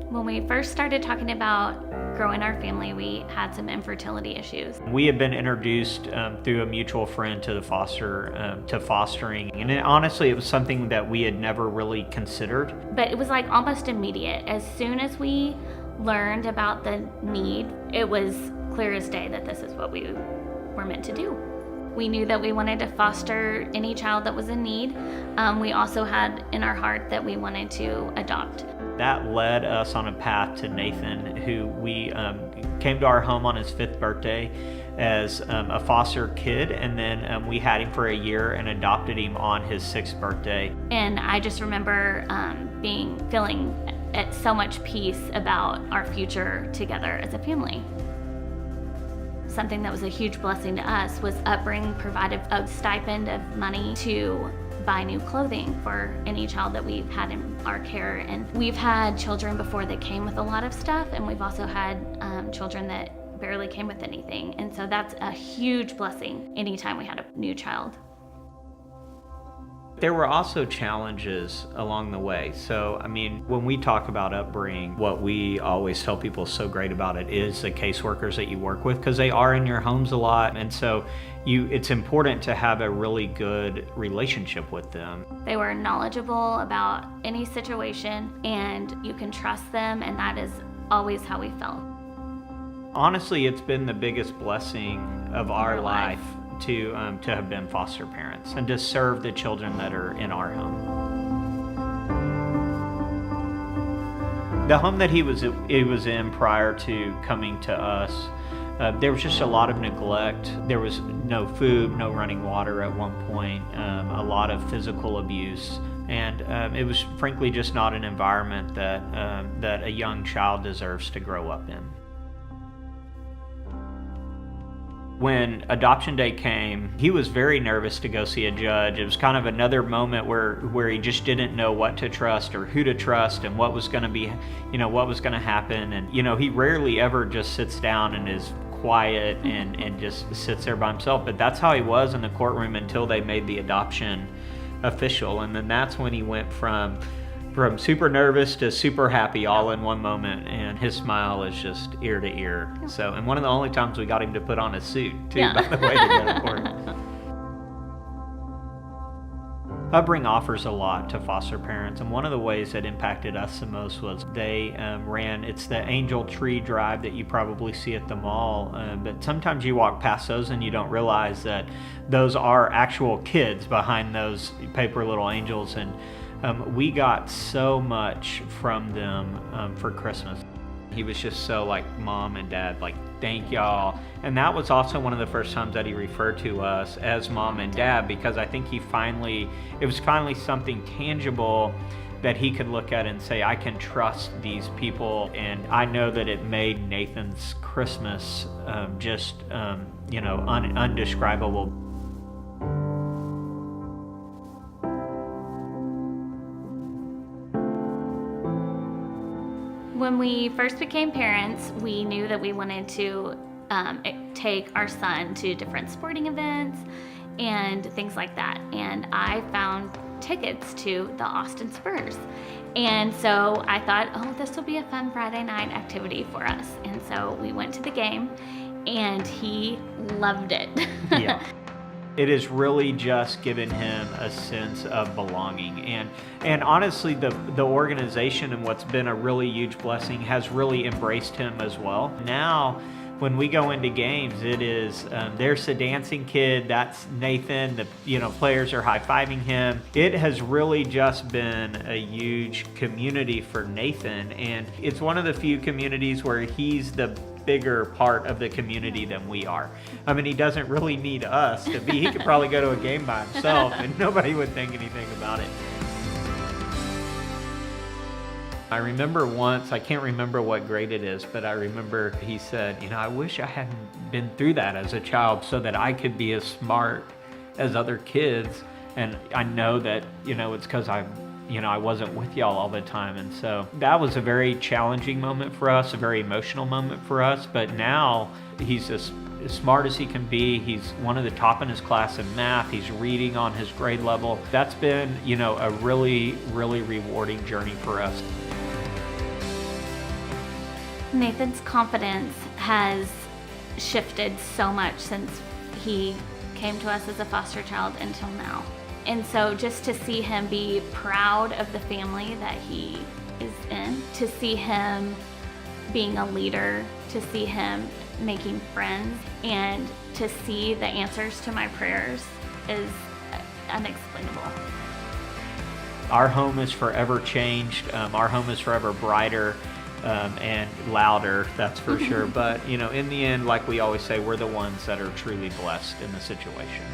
When we first started talking about growing our family, we had some infertility issues. We had been introduced through a mutual friend to fostering, and honestly, it was something that we had never really considered. But it was like almost immediate. As soon as we learned about the need, it was clear as day that this is what we were meant to do. We knew that we wanted to foster any child that was in need. We also had in our heart that we wanted to adopt. That led us on a path to Nathan, who we came to our home on his 5th birthday as a foster kid, and then we had him for a year and adopted him on his 6th birthday. And I just remember feeling at so much peace about our future together as a family. Something that was a huge blessing to us was Upbring provided a stipend of money to buy new clothing for any child that we've had in our care. And we've had children before that came with a lot of stuff, and we've also had children that barely came with anything. And so that's a huge blessing anytime we had a new child. There were also challenges along the way. So, when we talk about Upbring, what we always tell people is so great about it is the caseworkers that you work with, because they are in your homes a lot. And so it's important to have a really good relationship with them. They were knowledgeable about any situation, and you can trust them, and that is always how we felt. Honestly, it's been the biggest blessing of our life to have been foster parents and to serve the children that are in our home. The home that he was in prior to coming to us, there was just a lot of neglect. There was no food, no running water at one point, a lot of physical abuse, and it was frankly just not an environment that a young child deserves to grow up in. When adoption day came, he was very nervous to go see a judge. It was kind of another moment where he just didn't know what to trust or who to trust and what was going to happen. And, he rarely ever just sits down and is quiet and just sits there by himself. But that's how he was in the courtroom until they made the adoption official. And then that's when he went from super nervous to super happy all in one moment, and his smile is just ear to ear. So, and one of the only times we got him to put on a suit too, by the way, to go to court. Upbring offers a lot to foster parents, and one of the ways that impacted us the most was they it's the Angel Tree Drive that you probably see at the mall, but sometimes you walk past those and you don't realize that those are actual kids behind those paper little angels. And we got so much from them for Christmas. He was just so like, Mom and Dad, like, thank y'all. And that was also one of the first times that he referred to us as Mom and Dad, because I think it was finally something tangible that he could look at and say, I can trust these people. And I know that it made Nathan's Christmas undescribable. When we first became parents, we knew that we wanted to take our son to different sporting events and things like that. And I found tickets to the Austin Spurs. And so I thought, this will be a fun Friday night activity for us. And so we went to the game, and he loved it. Yeah. It has really just given him a sense of belonging. And honestly, the organization, and what's been a really huge blessing, has really embraced him as well. Now, when we go into games, it is, there's the dancing kid, that's Nathan, the players are high-fiving him. It has really just been a huge community for Nathan, and it's one of the few communities where he's the bigger part of the community than we are. He doesn't really need us to be. He could probably go to a game by himself and nobody would think anything about it. I remember once, I can't remember what grade it is, but I remember he said, I wish I hadn't been through that as a child so that I could be as smart as other kids. And I know that, it's because I wasn't with y'all all the time. And so that was a very challenging moment for us, a very emotional moment for us. But now he's as smart as he can be. He's one of the top in his class in math. He's reading on his grade level. That's been, a really, really rewarding journey for us. Nathan's confidence has shifted so much since he came to us as a foster child until now. And so just to see him be proud of the family that he is in, to see him being a leader, to see him making friends, and to see the answers to my prayers is unexplainable. Our home is forever changed. Our home is forever brighter and louder, that's for sure. But, in the end, like we always say, we're the ones that are truly blessed in the situation.